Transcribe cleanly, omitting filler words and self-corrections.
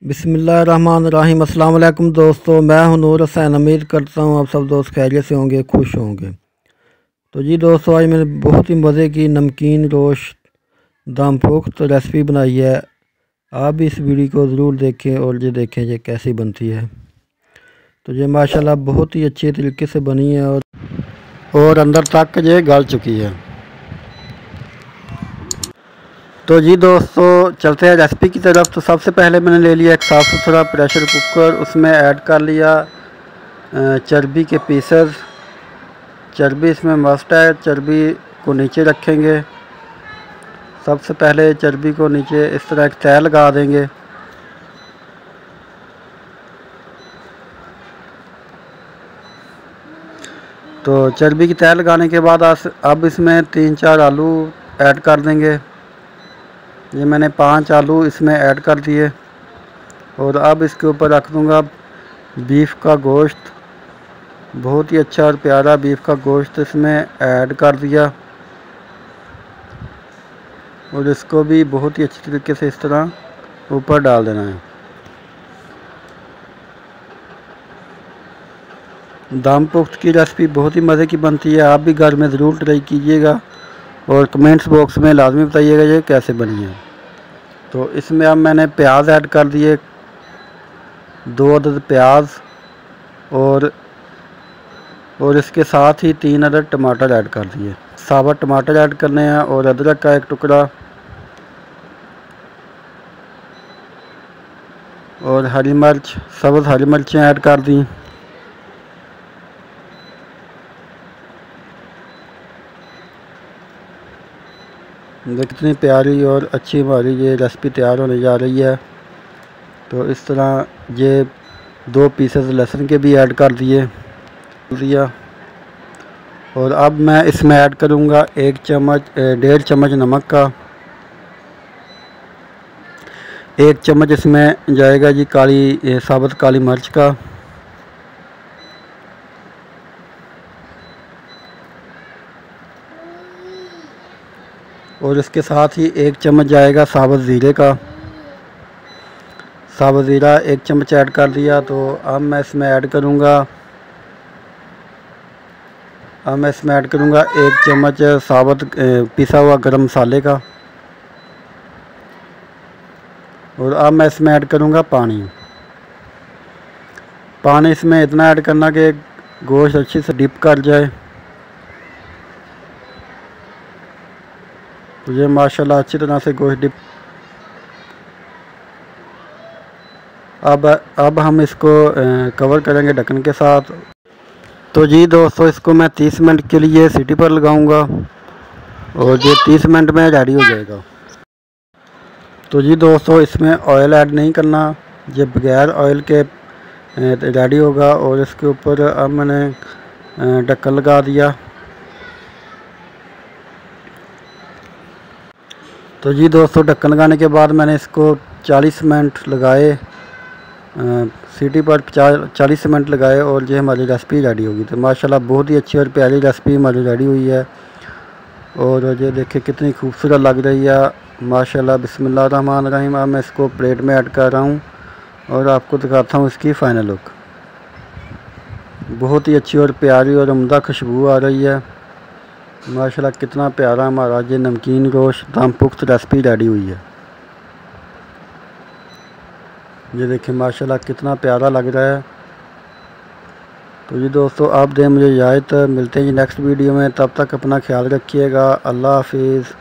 बिस्मिल्लाहिर्रहमानिर्रहीम। अस्सलाम वालेकुम दोस्तों, मैं हूं नूर हुसैन। उम्मीद करता हूं आप सब दोस्त खैरियत से होंगे, खुश होंगे। तो जी दोस्तों, आज मैंने बहुत ही मज़े की नमकीन रोस्ट दम पुख्त रेसिपी बनाई है। आप भी इस वीडियो को ज़रूर देखें और ये देखें ये कैसी बनती है। तो ये माशाल्लाह बहुत ही अच्छे तरीके से बनी है और अंदर तक ये गल चुकी है। तो जी दोस्तों, चलते हैं रेसिपी की तरफ। तो सबसे पहले मैंने ले लिया एक साफ़ सुथरा प्रेशर कुकर। उसमें ऐड कर लिया चर्बी के पीसेस। चर्बी इसमें मस्ट है, चर्बी को नीचे रखेंगे। सबसे पहले चर्बी को नीचे इस तरह एक तह लगा देंगे। तो चर्बी की तह लगाने के बाद अब इसमें 3-4 आलू ऐड कर देंगे। ये मैंने 5 आलू इसमें ऐड कर दिए और अब इसके ऊपर रख दूंगा बीफ का गोश्त। बहुत ही अच्छा और प्यारा बीफ का गोश्त इसमें ऐड कर दिया और इसको भी बहुत ही अच्छी तरीके से इस तरह ऊपर डाल देना है। दम पुख्त की रेसिपी बहुत ही मज़े की बनती है। आप भी घर में ज़रूर ट्राई कीजिएगा और कमेंट्स बॉक्स में लाजमी बताइएगा ये कैसे बनी है। तो इसमें अब मैंने प्याज ऐड कर दिए, 2 अदद प्याज और इसके साथ ही 3 अदद टमाटर ऐड कर दिए। साबुत टमाटर ऐड करने हैं और अदरक का एक टुकड़ा और हरी मिर्च, सब्ज़ हरी मिर्चें ऐड कर दी। कितनी प्यारी और अच्छी हमारी ये रेसिपी तैयार होने जा रही है। तो इस तरह ये 2 पीसेस लहसुन के भी ऐड कर दिया और अब मैं इसमें ऐड करूँगा 1.5 चम्मच नमक का। 1 चम्मच इसमें जाएगा जी साबुत काली मिर्च का। और इसके साथ ही 1 चम्मच जाएगा साबुत ज़ीरे का। साबुत ज़ीरा 1 चम्मच ऐड कर दिया। तो अब मैं इसमें ऐड करूँगा 1 चम्मच साबुत पिसा हुआ गरम मसाले का। और अब मैं इसमें ऐड करूँगा पानी इसमें इतना ऐड करना कि गोश्त अच्छे से डिप कर जाए। तो ये माशाल्लाह अच्छी तरह से गोश्त डिप। अब हम इसको कवर करेंगे ढक्कन के साथ। तो जी दोस्तों, इसको मैं 30 मिनट के लिए सीटी पर लगाऊंगा और ये 30 मिनट में रेडी हो जाएगा। तो जी दोस्तों, इसमें ऑयल ऐड नहीं करना, ये बगैर ऑयल के रेडी होगा। और इसके ऊपर अब मैंने ढक्कन लगा दिया। तो जी दोस्तों, ढक्कन लगाने के बाद मैंने इसको 40 मिनट लगाए, सीटी पर 40 मिनट लगाए और ये हमारी रेसिपी रेडी होगी। तो माशाल्लाह बहुत ही अच्छी और प्यारी रेसिपी हमारी रेडी हुई है। और ये देखिए कितनी खूबसूरत लग रही है माशाल्लाह। बिस्मिल्लाहिर्रहमानिर्रहीम। अब मैं इसको प्लेट में ऐड कर रहा हूँ और आपको दिखाता हूँ इसकी फ़ाइनल लुक। बहुत ही अच्छी और प्यारी और उम्दा खुशबू आ रही है माशाल्लाह। कितना प्यारा हमारा ये नमकीन गोश्त दम पुख्त रेसिपी रेडी हुई है। ये देखिए माशाल्लाह कितना प्यारा लग रहा है। तो जी दोस्तों, आप दें मुझे इजाज़त। मिलते हैं जी नेक्स्ट वीडियो में। तब तक अपना ख्याल रखिएगा। अल्लाह हाफिज़।